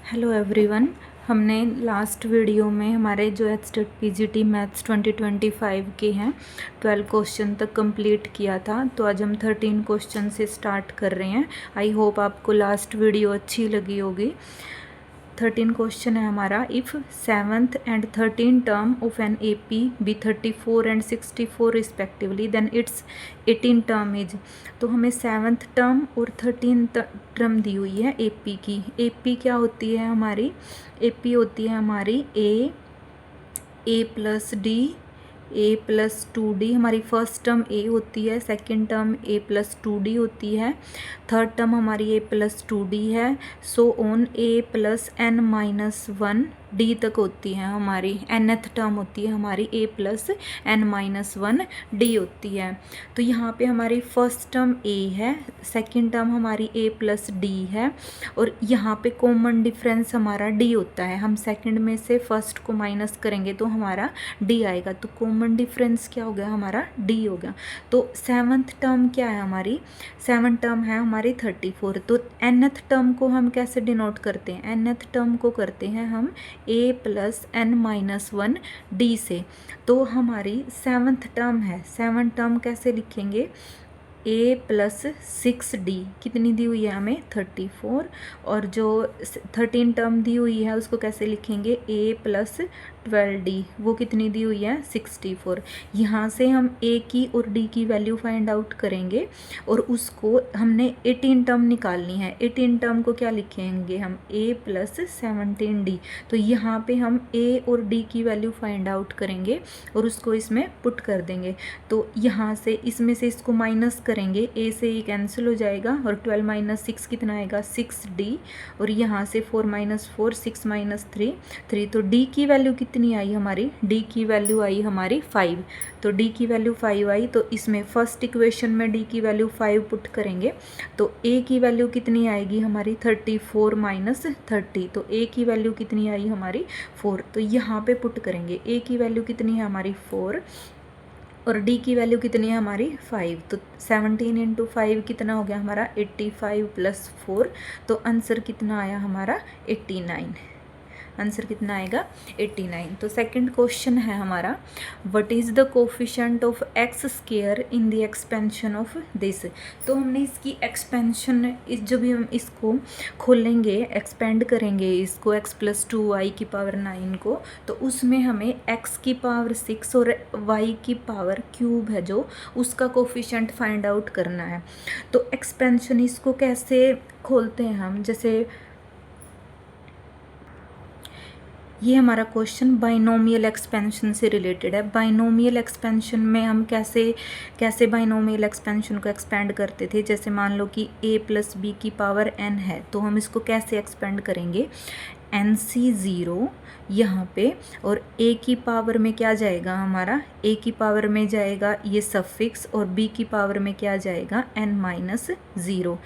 Hello everyone. हमने last video में हमारे जो एचटेट पीजीटी मैथ्स 2025 के हैं 12 क्वेश्चन तक कंप्लीट किया था। तो आज हम 13 क्वेश्चन से स्टार्ट कर रहे हैं। आई होप आपको लास्ट वीडियो अच्छी लगी होगी। 13 क्वेश्चन है हमारा। If 7th and 13 term of an AP be 34 and 64 respectively then its 18 term is. तो हमें 7th टर्म और 13 टर्म दी हुई है AP की। AP क्या होती है हमारी? AP होती है हमारी A plus D A plus 2D। हमारी फर्स्ट टर्म A होती है, second term A plus 2D होती है, थर्ड टर्म हमारी A प्लस 2D है। So on A plus n-1 D तक होती है हमारी। nth टर्म होती है हमारी A प्लस n-1 D होती है। तो यहाँ पे हमारी फर्स्ट टर्म A है, सेकेंड टर्म हमारी A प्लस D है, और यहाँ पे कॉमन डिफरेंस हमारा D होता है। हम सेकेंड में से फर्स्ट को माइनस करेंगे तो हमारा D आएगा। तो कॉमन डिफरेंस क्या हो गया हमारा? D हो गया। तो 7th टर्म क्या है हमारी? 7th टर्म है हमारी 34। तो nth टर्म को हम कैसे डिनोट करते हैं? nth टर्म को करते हैं हम A प्लस n-1 D से। तो हमारी 7th टर्म है, 7th टर्म कैसे लिखेंगे? A प्लस 6D कितनी दी हुई है हमें? 34। और जो 13 टर्म दी हुई है उसको कैसे लिखेंगे? A प्लस 12D, वो कितनी दी हुई है? 64। यहाँ से हम A की और D की वैल्यू फाइंड आउट करेंगे और उसको हमने 18 टर्म निकालनी है। 18 टर्म को क्या लिखेंगे हम? A plus 17D। तो यहाँ पे हम A और D की वैल्यू फाइंड आउट करेंगे और उसको इसमें पुट कर देंगे। तो यहाँ से इसमें से इसको माइनस करेंगे, A से ये कैंसिल हो जाएगा और 12 माइनस 6 कितना आएगा? 6D। और यहाँ से 4 माइनस 4 6 माइनस 3 3। तो D की वैल्यू कितनी आई हमारी? D की वैल्यू आई हमारी 5। तो D की वैल्यू 5 आई। तो इसमें फर्स्ट इक्वेशन में D की वैल्यू 5 पुट करेंगे तो A की वैल्यू कितनी आएगी हमारी? 34 माइनस 30। तो A की वैल्यू कितनी आई हमारी? 4। तो यहाँ पे पुट करेंगे। A की वैल्यू कितनी है हमारी? 4 और D की वैल्यू कितनी है हमारी? 5। तो 17 इंटू 5 कितना हो गया हमारा? 85 प्लस 4। तो आंसर कितना आया हमारा? 89। आंसर कितना आएगा? 89। तो सेकंड क्वेश्चन है हमारा, what is the coefficient of x square in the expansion of this. तो हमने इसकी एक्सपेंशन, जब भी हम इसको खोलेंगे, एक्सपेंड करेंगे इसको x प्लस 2y की पावर 9 को, तो उसमें हमें x की पावर 6 और y की पावर क्यूब है जो, उसका कोफिशिएंट फाइंड आउट करना है। तो एक्सपेंशन इसको कैसे खोलते हैं हम? जैसे ये हमारा क्वेश्चन बाइनोमियल एक्सपेंशन से रिलेटेड है। बाइनोमियल एक्सपेंशन में हम कैसे बाइनोमियल एक्सपेंशन को एक्सपेंड करते थे? जैसे मान लो कि a प्लस बी की पावर n है, तो हम इसको कैसे एक्सपेंड करेंगे? NC0 यहाँ पे, और a की पावर में क्या जाएगा हमारा? a की पावर में जाएगा ये सफिक्स, और b की पावर में क्या जाएगा? n-0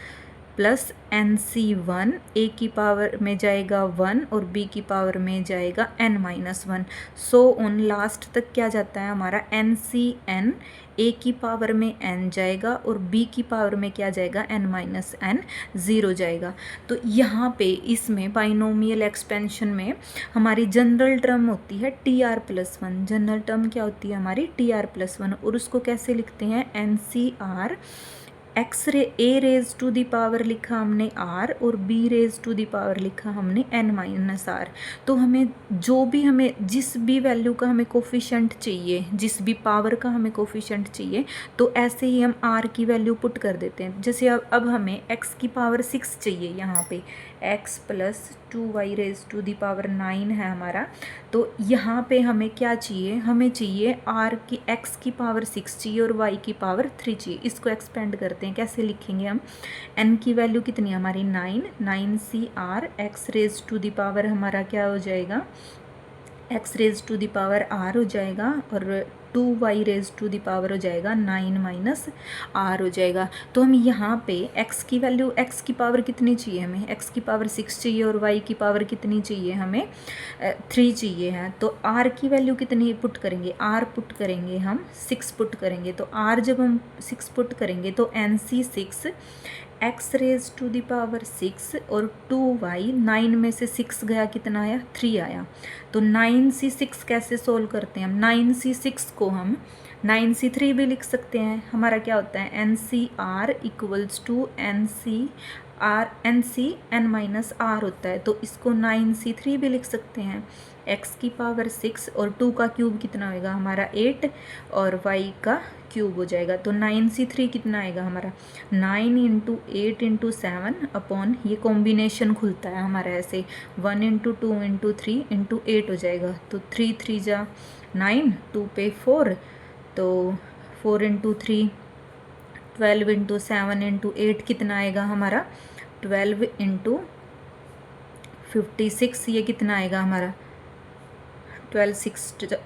प्लस NC1, a की पावर में जाएगा 1 और b की पावर में जाएगा n-1। सो ऑन लास्ट तक क्या जाता है हमारा? NCn, a की पावर में n जाएगा और b की पावर में क्या जाएगा? n-0 जाएगा। तो यहाँ पे इसमें बाइनोमियल एक्सपेंशन में हमारी जनरल टर्म होती है TR+1। जनरल टर्म क्या होती है हमारी? TR+1। और उसको कैसे लिखते हैं? NCR A raise to the power लिखा हमने R, और B raise to the power लिखा हमने n-R। तो हमें जो भी, हमें जिस भी वैल्यू का हमें कोफिशिएंट चाहिए, जिस भी पावर का हमें कोफिशिएंट चाहिए, तो ऐसे ही हम R की वैल्यू पुट कर देते हैं। जैसे अब हमें x की पावर 6 चाहिए, यहाँ पे x प्लस 2y raise to the power 9 है हमारा। तो यहाँ पे हमें क्या चाहिए? हमें चाहिए r की, x की पावर 6 चाहिए और y की पावर 3 चाहिए। इसको एक्सपेंड करते हैं, कैसे लिखेंगे हम? n की वैल्यू कितनी है हमारी? 9 x raise to the power हमारा क्या हो जाएगा? x raise to the power r हो जाएगा, और 2y raise to the power हो जाएगा 9 माइनस r हो जाएगा। तो हम यहाँ पे x की वैल्यू, x की पावर कितनी चाहिए हमें? x की पावर 6 चाहिए और y की पावर कितनी चाहिए हमें? 3 चाहिए है। तो r की वैल्यू कितनी पुट करेंगे? r पुट करेंगे हम 6 पुट करेंगे। तो r जब हम 6 पुट करेंगे तो NC6 X raise to the power 6 और 2y, 9 में से 6 गया, कितना आया 3 आया। तो 9c6 कैसे सोल्व करते हैं हम? 9c6 को हम 9c3 भी लिख सकते हैं। हमारा क्या होता है NCR equals to NC n minus r होता है। तो इसको 9c3 भी लिख सकते हैं। x की पावर 6 और 2 का क्यूब कितना होएगा हमारा 8 और y का क्यूब हो जाएगा। तो 9c3 कितना आएगा हमारा 9 इंटू 8 इंटू 7 अपॉन, ये कॉम्बिनेशन खुलता है हमारा ऐसे 1 इंटू 2 इंटू 3 इंटू 8 हो जाएगा। तो 3 3 जा 9, 2 पे 4, तो 4 इंटू 3 12 इंटू 7 इंटू 8 कितना आएगा हमारा 12 इंटू 56, ये कितना आएगा हमारा 12 6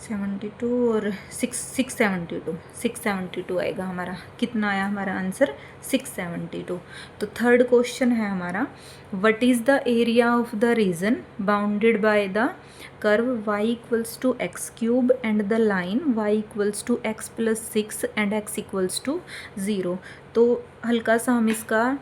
72 और 672 आएगा हमारा। कितना आया हमारा आंसर 672। तो थर्ड क्वेश्चन है हमारा, what is the area of the region bounded by the curve y equals to X cube and the line y equals to X plus 6 एंड x इक्वल्स टू 0। तो हल्का सा हम इसका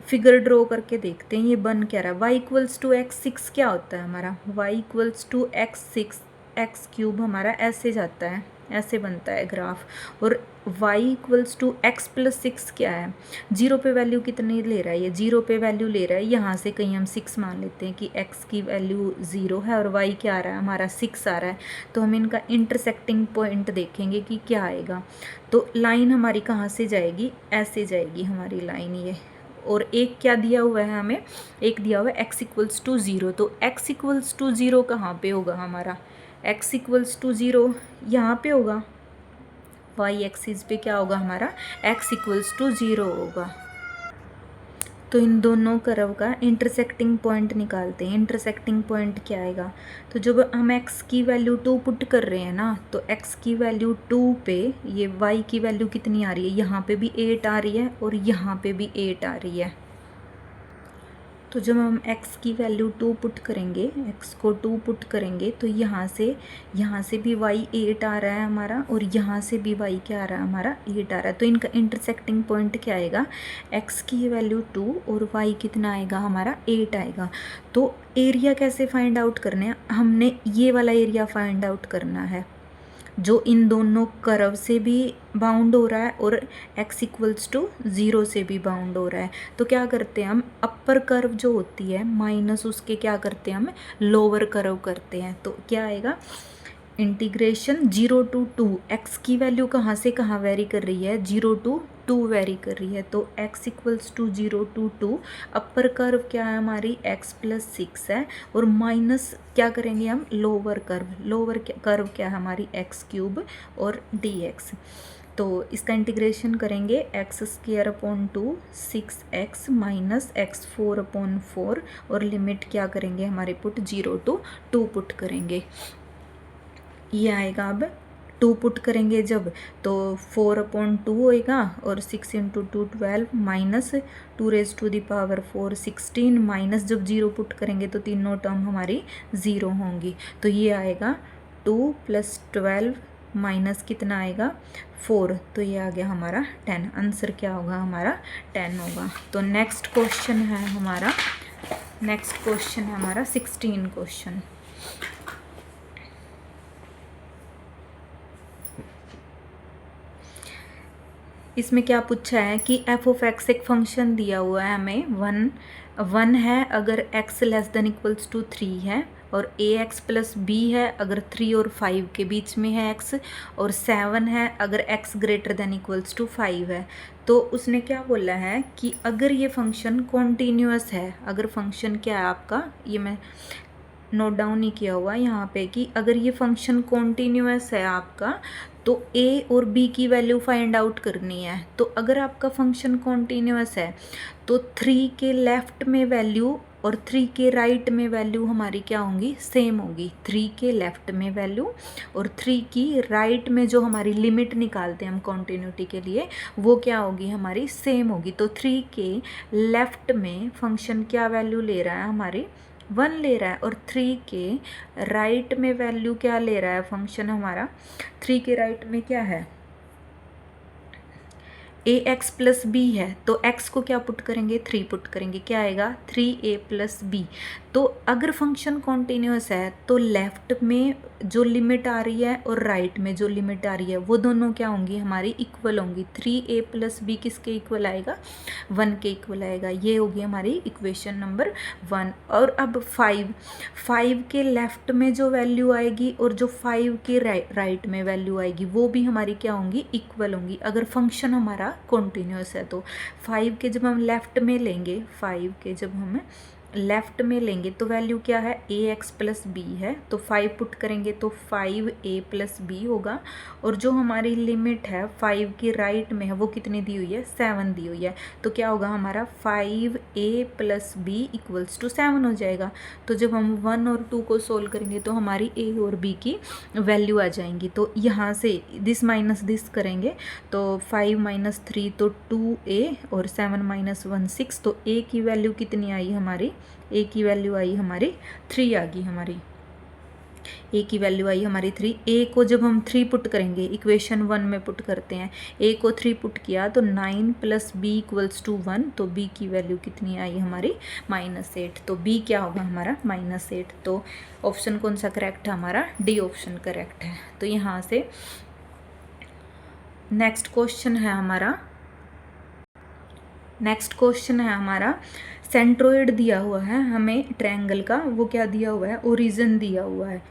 फिगर ड्रॉ करके देखते हैं ये बन क्या रहा है। y इक्वल्स टू एक्स 6 क्या होता है हमारा, y equals to X 6 X cube हमारा ऐसे जाता है, ऐसे बनता है ग्राफ। और y equals to X plus 6 क्या है, 0 पे वैल्यू कितनी ले रहा है, ये 0 पे वैल्यू ले रहा है। यहाँ से कहीं हम 6 मान लेते हैं कि x की वैल्यू 0 है और y क्या आ रहा है हमारा 6 आ रहा है। तो हम इनका इंटरसेक्टिंग पॉइंट देखेंगे कि क्या आएगा। तो लाइन हमारी कहाँ से जाएगी, ऐसे जाएगी हमारी लाइन ये। और एक क्या दिया हुआ है हमें, एक दिया हुआ है x इक्वल्स टू 0। तो x इक्वल्स टू 0 कहाँ पे होगा हमारा, x इक्वल्स टू 0 यहाँ पे होगा, y एक्सिस पे क्या होगा हमारा x इक्वल्स टू 0 होगा। तो इन दोनों कर्व का इंटरसेक्टिंग पॉइंट निकालते हैं। इंटरसेक्टिंग पॉइंट क्या आएगा, तो जब हम x की वैल्यू 2 पुट कर रहे हैं ना, तो x की वैल्यू 2 पे ये y की वैल्यू कितनी आ रही है, यहाँ पे भी 8 आ रही है और यहाँ पे भी 8 आ रही है। तो जब हम x की वैल्यू 2 पुट करेंगे, x को 2 पुट करेंगे, तो यहाँ से भी y 8 आ रहा है हमारा और यहाँ से भी y क्या आ रहा है हमारा 8 आ रहा है। तो इनका इंटरसेक्टिंग पॉइंट क्या आएगा, x की वैल्यू 2 और y कितना आएगा हमारा 8 आएगा। तो एरिया कैसे फाइंड आउट करना है, हमने ये वाला एरिया फाइंड आउट करना है जो इन दोनों कर्व से भी बाउंड हो रहा है और x इक्वल्स टू 0 से भी बाउंड हो रहा है। तो क्या करते हैं हम, अपर कर्व जो होती है माइनस उसके क्या करते हैं हम लोअर कर्व करते हैं। तो क्या आएगा इंटीग्रेशन 0 to 2, x की वैल्यू कहाँ से कहाँ वेरी कर रही है, 0 to 2 वेरी कर रही है। तो x equals to 0 to 2, upper curve क्या है हमारी x प्लस 6 है और माइनस क्या करेंगे हम लोअर कर्व क्या है हमारी x क्यूब और dx। तो इसका इंटीग्रेशन करेंगे x square upon 2 6x minus x 4 upon 4 और लिमिट क्या करेंगे हमारे पुट 0 to 2 पुट करेंगे। ये आएगा अब 2 पुट करेंगे जब, तो 4 अपॉन 2 होएगा और 6 into 2 12 minus 2 raise to the power 4 16 minus जब 0 पुट करेंगे तो तीनों टर्म हमारी 0 होंगी। तो ये आएगा 2 प्लस 12 माइनस कितना आएगा 4, तो ये आ गया हमारा 10। आंसर क्या होगा हमारा 10 होगा। तो नेक्स्ट क्वेश्चन है हमारा 16 क्वेश्चन। इसमें क्या पूछा है कि एफ ऑफ एक्स एक फंक्शन दिया हुआ है हमें, वन है अगर x less than equals to 3 है और ax प्लस बी है अगर 3 और 5 के बीच में है x, और 7 है अगर x greater than equals to 5 है। तो उसने क्या बोला है कि अगर ये फंक्शन कॉन्टीन्यूअस है, अगर फंक्शन क्या है आपका, ये मैं नोट डाउन नहीं किया हुआ यहाँ पे, कि अगर ये फंक्शन कॉन्टीन्यूअस है आपका तो a और b की वैल्यू फाइंड आउट करनी है। तो अगर आपका फंक्शन कॉन्टीन्यूअस है तो 3 के लेफ्ट में वैल्यू और 3 के राइट में वैल्यू हमारी क्या होंगी, सेम होगी। 3 के लेफ्ट में वैल्यू और 3 की राइट में जो हमारी लिमिट निकालते हैं हम कॉन्टीन्यूटी के लिए, वो क्या होगी हमारी सेम होगी। तो 3 के लेफ्ट में फंक्शन क्या वैल्यू ले रहा है हमारी 1 ले रहा है और 3 के राइट में वैल्यू क्या ले रहा है फंक्शन हमारा, 3 के राइट में क्या है ए एक्स प्लस बी है तो एक्स को क्या पुट करेंगे, 3 पुट करेंगे, क्या आएगा 3a प्लस बी। तो अगर फंक्शन कॉन्टिन्यूस है तो लेफ्ट में जो लिमिट आ रही है और राइट में जो लिमिट आ रही है वो दोनों क्या होंगी, हमारी इक्वल होंगी। 3a प्लस बी किसके इक्वल आएगा, 1 के इक्वल आएगा। ये होगी हमारी इक्वेशन नंबर 1। और अब 5 के लेफ्ट में जो वैल्यू आएगी और जो 5 के राइट में वैल्यू आएगी वो भी हमारी क्या होंगी, इक्वल होंगी, अगर फंक्शन हमारा कॉन्टिन्यूस है तो। 5 के जब हम लेफ्ट में लेंगे, 5 के जब हम लेफ्ट में लेंगे तो वैल्यू क्या है, ए एक्स प्लस बी है, तो 5 पुट करेंगे तो 5a प्लस बी होगा। और जो हमारी लिमिट है 5 की राइट में है वो कितनी दी हुई है, 7 दी हुई है, तो क्या होगा हमारा 5a plus B equals to 7 हो जाएगा। तो जब हम 1 और 2 को सोल्व करेंगे तो हमारी a और b की वैल्यू आ जाएंगी। तो यहाँ से दिस माइनस दिस करेंगे तो 5 माइनस 3 तो 2a और 7 माइनस 1 6, तो a की वैल्यू कितनी आई हमारी, a की वैल्यू आई हमारी 3 आ गई हमारी, a की वैल्यू आई हमारी 3। a को जब हम 3 पुट करेंगे, इक्वेशन 1 में पुट करते हैं, a को 3 पुट किया तो 9 प्लस बी इक्वल्स टू 1, तो b की वैल्यू कितनी आई हमारी -8, तो b क्या होगा हमारा -8। तो ऑप्शन कौन सा करेक्ट है हमारा, डी ऑप्शन करेक्ट है। तो यहाँ से नेक्स्ट क्वेश्चन है हमारा सेंट्रोइड दिया हुआ है हमें ट्रायंगल का, वो क्या दिया हुआ है, ओरिजिन दिया हुआ है,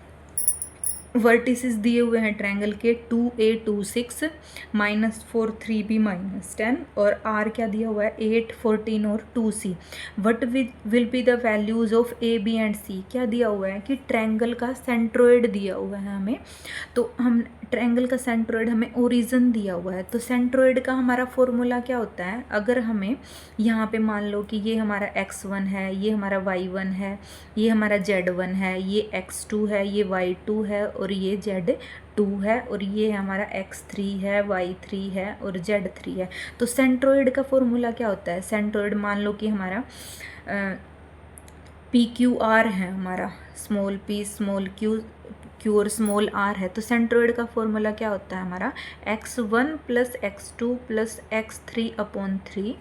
वर्टिसेस दिए हुए हैं ट्रायंगल के 2a 2 6 -4 3b -10, और r क्या दिया हुआ है 8 14 और 2c। What will be the values of a b and c, क्या दिया हुआ है कि ट्रायंगल का सेंट्रोइड दिया हुआ है हमें, तो हम ट्रायंगल का सेंट्रोइड हमें ओरिजिन दिया हुआ है, तो सेंट्रोइड का हमारा फॉर्मूला क्या होता है, अगर हमें यहाँ पे मान लो कि ये हमारा x1 है, ये हमारा y1 है, ये हमारा z1 है, ये x2 है, ये y2 है और ये z2 है, और ये हमारा x3 है, y3 है और z3 है। तो सेंट्रोइड का फॉर्मूला क्या होता है, सेंट्रोइड मान लो कि हमारा PQR है, हमारा स्मॉल p स्मॉल q और स्मॉल r है, तो सेंट्रोइड का फॉर्मूला क्या होता है हमारा x1 plus x2 plus x3 upon 3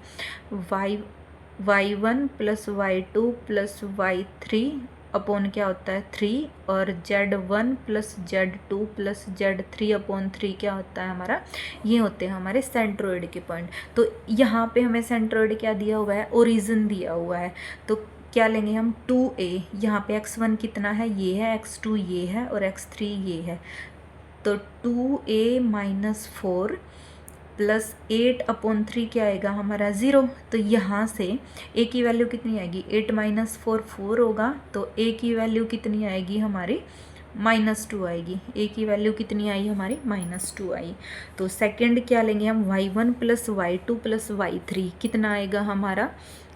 y1 plus y2 plus y3 upon क्या होता है 3, और z1 plus z2 plus z3 upon 3 क्या होता है हमारा, ये होते हैं हमारे सेंट्रोइड के पॉइंट। तो यहाँ पे हमें सेंट्रोइड क्या दिया हुआ है, ओरिजिन दिया हुआ है, तो क्या लेंगे हम 2a, यहाँ पे x1 कितना है, ये है, x2 ये है और x3 ये है, तो 2a माइनस 4 प्लस 8 अपॉन 3 क्या आएगा हमारा 0। तो यहाँ से a की वैल्यू कितनी आएगी, 8 माइनस 4 4 होगा, तो a की वैल्यू कितनी आएगी हमारी -2 आएगी, a की वैल्यू कितनी आई हमारी -2 आई। तो सेकंड क्या लेंगे हम, y1 plus y2 plus y3 कितना आएगा हमारा,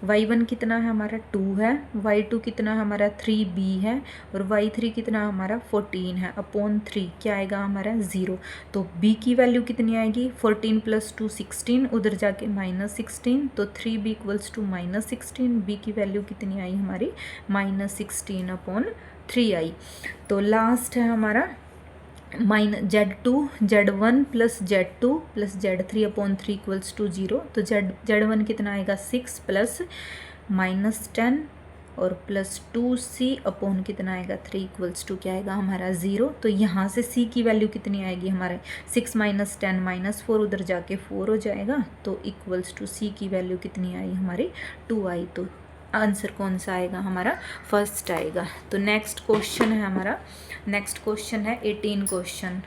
y1 कितना है हमारा 2 है, y2 कितना हमारा 3b है और y3 कितना हमारा 14 है, अपॉन 3 क्या आएगा हमारा 0। तो b की वैल्यू कितनी आएगी, 14 प्लस 2 16, उधर जाके -16, तो 3b इक्वल्स टू -16, b की वैल्यू कितनी आई हमारी -16 अपॉन 3 आई। तो लास्ट है हमारा z2 z1 plus z2 plus z3 upon 3 equals to 0, तो z1 कितना आएगा 6 प्लस -10 और प्लस 2c अपॉन कितना आएगा 3 इक्वल्स टू क्या आएगा हमारा 0। तो यहाँ से c की वैल्यू कितनी आएगी हमारे 6 माइनस 10 -4, उधर जाके 4 हो जाएगा, तो इक्वल्स टू c की वैल्यू कितनी आई हमारी 2 आई। तो आंसर कौन सा आएगा हमारा, फर्स्ट आएगा। तो नेक्स्ट क्वेश्चन है हमारा, नेक्स्ट क्वेश्चन है 18 क्वेश्चन।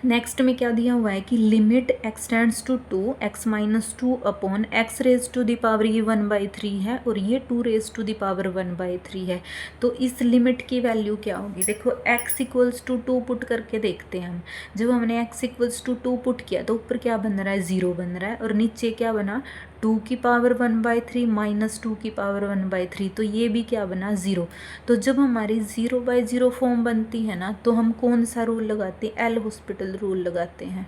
नेक्स्ट में क्या दिया हुआ है कि limit extends to 2 x minus 2 upon x raise to the power ये 1/3 है और ये 2 रेज टू द पावर 1/3 है। तो इस लिमिट की वैल्यू क्या होगी, देखो x इक्वल्स टू 2 पुट करके देखते हैं हम। जब हमने x इक्वल्स टू 2 पुट किया तो ऊपर क्या बन रहा है 0 बन रहा है और नीचे क्या बना 2 की पावर 1/3 माइनस 2 की पावर 1/3, तो ये भी क्या बना 0। तो जब हमारी 0/0 फॉर्म बनती है ना तो हम कौन सा रूल लगाते हैं, एल हॉस्पिटल रूल लगाते हैं।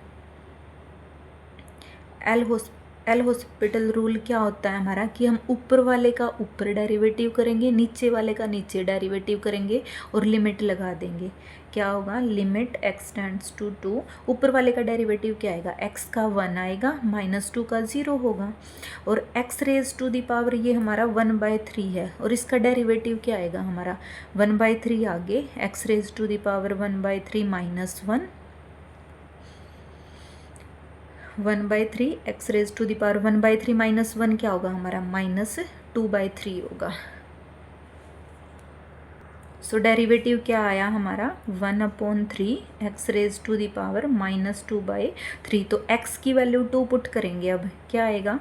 एल हॉस्पिटल रूल क्या होता है हमारा कि हम ऊपर वाले का ऊपर डेरिवेटिव करेंगे, नीचे वाले का नीचे डेरिवेटिव करेंगे और लिमिट लगा देंगे। क्या होगा, लिमिट x टेंड्स टू 2, ऊपर वाले का डेरिवेटिव क्या आएगा, x का 1 आएगा, -2 का 0 होगा, और x raise to the power ये हमारा 1/3 है, और इसका डेरिवेटिव क्या आएगा हमारा 1/3 आगे x raise to the power 1/3 -1, 1/3 x raise to the power 1/3 -1 क्या होगा हमारा -2/3 होगा। सो डेरिवेटिव क्या आया हमारा 1/3 x raise to the power -2/3। तो x की वैल्यू 2 पुट करेंगे, अब क्या आएगा,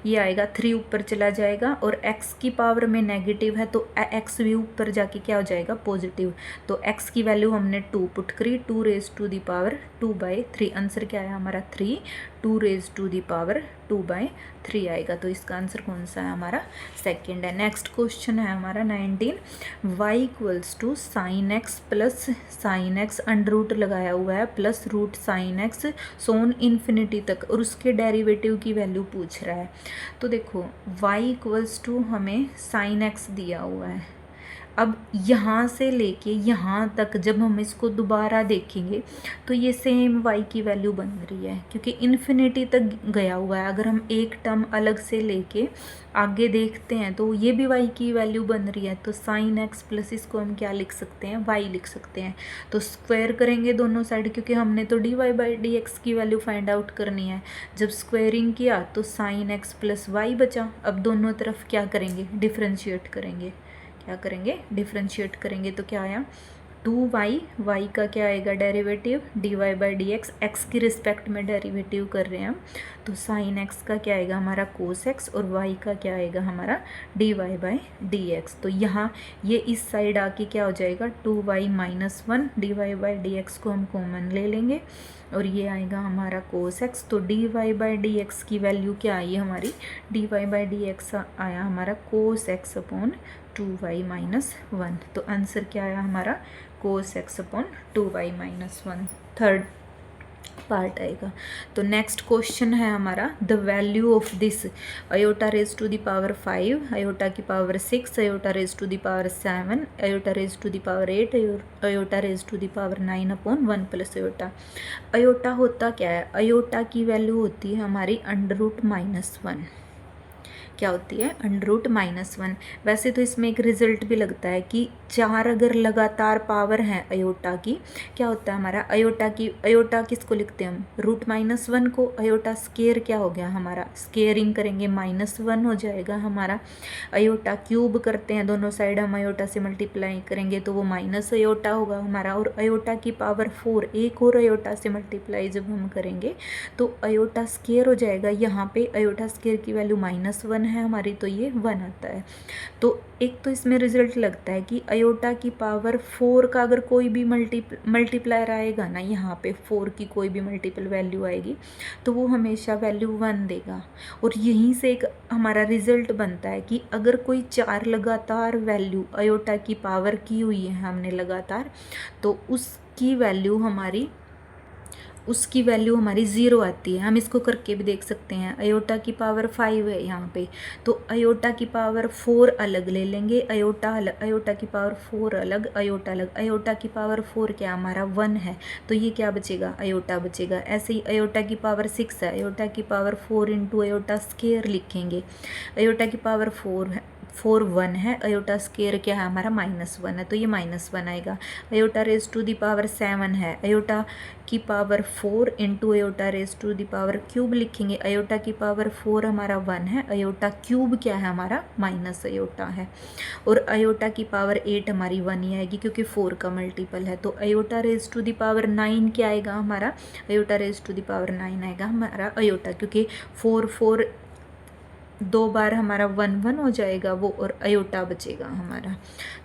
ये आएगा 3 ऊपर चला जाएगा, और x की पावर में नेगेटिव है तो x भी ऊपर जाके क्या हो जाएगा पॉजिटिव। तो x की वैल्यू हमने 2 पुट करी, 2 raise to the power 2/3। Answer क्या आया हमारा 3, 2 रेज टू दी पावर 2/3 आएगा। तो इसका आंसर कौन सा है हमारा सेकंड है। नेक्स्ट क्वेश्चन है हमारा 19, y equals to sine X plus sine X under root लगाया हुआ है plus root sine X so on infinity तक, और उसके डेरिवेटिव की वैल्यू पूछ रहा है। तो देखो y इक्वल्स टू हमें साइन एक्स दिया हुआ है, अब यहाँ से लेके यहाँ तक जब हम इसको दोबारा देखेंगे तो ये सेम y की वैल्यू बन रही है, क्योंकि इन्फिनिटी तक गया हुआ है। अगर हम एक टर्म अलग से लेके आगे देखते हैं तो ये भी y की वैल्यू बन रही है। तो साइन एक्स प्लस इसको हम क्या लिख सकते हैं, y लिख सकते हैं। तो स्क्वायर करेंगे दोनों साइड, क्योंकि हमने तो dy/dx की वैल्यू फाइंड आउट करनी है। जब स्क्वायरिंग किया तो साइन एक्स प्लस वाई बचा। अब दोनों तरफ क्या करेंगे, डिफ्रेंशिएट करेंगे। क्या करेंगे, डिफ्रेंशिएट करेंगे। तो क्या आया 2y, y का क्या आएगा डेरिवेटिव dy/dx, x की रिस्पेक्ट में डेरिवेटिव कर रहे हैं हम, तो साइन x का क्या आएगा हमारा कोस x, और y का क्या आएगा हमारा dy/dx। तो यहाँ ये इस साइड आके क्या हो जाएगा 2y - 1, dy/dx को हम कॉमन ले लेंगे और ये आएगा हमारा कोस x। तो dy/dx की वैल्यू क्या आई हमारी, dy/dx आया हमारा कोस x अपॉन 2y - 1। तो आंसर क्या आया हमारा cos x upon 2y - 1, third part आएगा। तो नेक्स्ट क्वेश्चन है हमारा the value of this iota raise to the power 5, iota की power 6, iota raise to the power 7, iota raise to the power 8, iota raise to the power 9 upon 1 plus iota. Iota होता क्या है, iota की value होती है हमारी √-1। क्या होती है √-1। वैसे तो इसमें एक रिजल्ट भी लगता है कि 4 अगर लगातार पावर हैं अयोटा की, क्या होता है हमारा अयोटा किसको लिखते हैं हम √-1 को। अयोटा स्केयर क्या हो गया हमारा, स्केयरिंग करेंगे -1 हो जाएगा हमारा। अयोटा क्यूब करते हैं, दोनों साइड हम अयोटा से मल्टीप्लाई करेंगे तो वो माइनस अयोटा होगा हमारा। और अयोटा की पावर 4 एक और अयोटा से मल्टीप्लाई जब हम करेंगे तो अयोटा स्केयर हो जाएगा। यहाँ पे अयोटा स्केयर की वैल्यू -1 है हमारी, तो ये 1 आता है। तो एक तो इसमें रिजल्ट लगता है कि अयोटा की पावर 4 का अगर कोई भी मल्टीप्लायर आएगा ना, यहाँ पे 4 की कोई भी मल्टीपल वैल्यू आएगी तो वो हमेशा वैल्यू 1 देगा। और यहीं से एक हमारा रिजल्ट बनता है कि अगर कोई 4 लगातार वैल्यू अयोटा की पावर की हुई है हमने लगातार, तो उसकी वैल्यू हमारी 0 आती है। हम इसको करके भी देख सकते हैं। अयोटा की पावर 5 है यहाँ पे, तो अयोटा की पावर 4 अलग ले लेंगे, अयोटा अलग, अयोटा की पावर 4 अलग, अयोटा अलग। अयोटा की पावर 4 क्या हमारा 1 है, तो ये क्या बचेगा अयोटा बचेगा। ऐसे ही अयोटा की पावर 6 है, अयोटा की पावर 4 इंटू अयोटा स्केयर लिखेंगे। अयोटा की पावर 4 1 है, अयोटा स्केयर क्या है हमारा -1 है, तो ये -1 आएगा। Iota raise to the power 7 है, अयोटा की power 4 into iota raise to the power cube लिखेंगे। अयोटा की पावर 4 हमारा 1 है, अयोटा क्यूब क्या है हमारा माइनस अयोटा है। और अयोटा की पावर 8 हमारी 1 ही आएगी क्योंकि 4 का मल्टीपल है। तो iota raise to the power 9 क्या आएगा हमारा, iota raise to the power 9 आएगा हमारा अयोटा, क्योंकि 4 2 बार हमारा 1 1 हो जाएगा वो, और अयोटा बचेगा हमारा।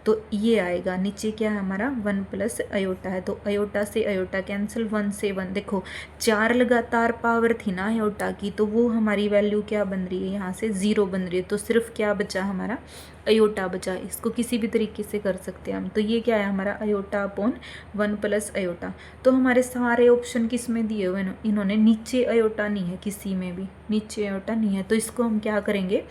तो ये आएगा नीचे क्या है हमारा 1 प्लस अयोटा है, तो अयोटा से अयोटा कैंसिल, 1 से 1। देखो 4 लगातार पावर थी ना अयोटा की, तो वो हमारी वैल्यू क्या बन रही है यहाँ से 0 बन रही है। तो सिर्फ क्या बचा हमारा अयोटा बचा, इसको किसी भी तरीके से कर सकते हैं हम। तो ये क्या है हमारा अयोटा अपॉन 1 प्लस अयोटा। तो हमारे सारे ऑप्शन किस में दिए हुए हैं, इन्होंने नीचे अयोटा नहीं है, किसी में भी नीचे अयोटा नहीं है। तो इसको हम क्या करेंगे,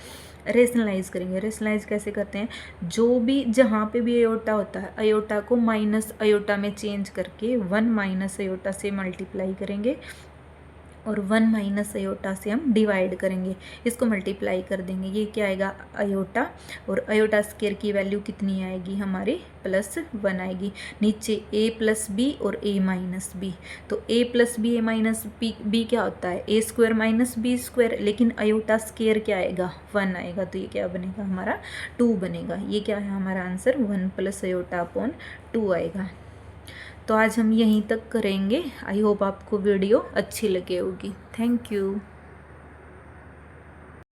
रेशनलाइज करेंगे। रेशनलाइज कैसे करते हैं, जो भी जहाँ पे भी अयोटा होता है अयोटा को माइनस अयोटा में चेंज करके 1 माइनस अयोटा से मल्टीप्लाई करेंगे और 1 माइनस अयोटा से हम डिवाइड करेंगे, इसको मल्टीप्लाई कर देंगे। ये क्या आएगा अयोटा, और अयोटा स्क्वायर की वैल्यू कितनी आएगी हमारी +1 आएगी। नीचे a प्लस बी और a माइनस बी। तो a plus B A minus B क्या होता है a square minus B square, लेकिन अयोटा स्क्वायर क्या आएगा 1 आएगा। तो ये क्या बनेगा हमारा 2 बनेगा। ये क्या है हमारा आंसर 1 प्लस अयोटा अपॉन 2 आएगा। तो आज हम यहीं तक करेंगे। आई होप आपको वीडियो अच्छी लगी होगी। Thank you.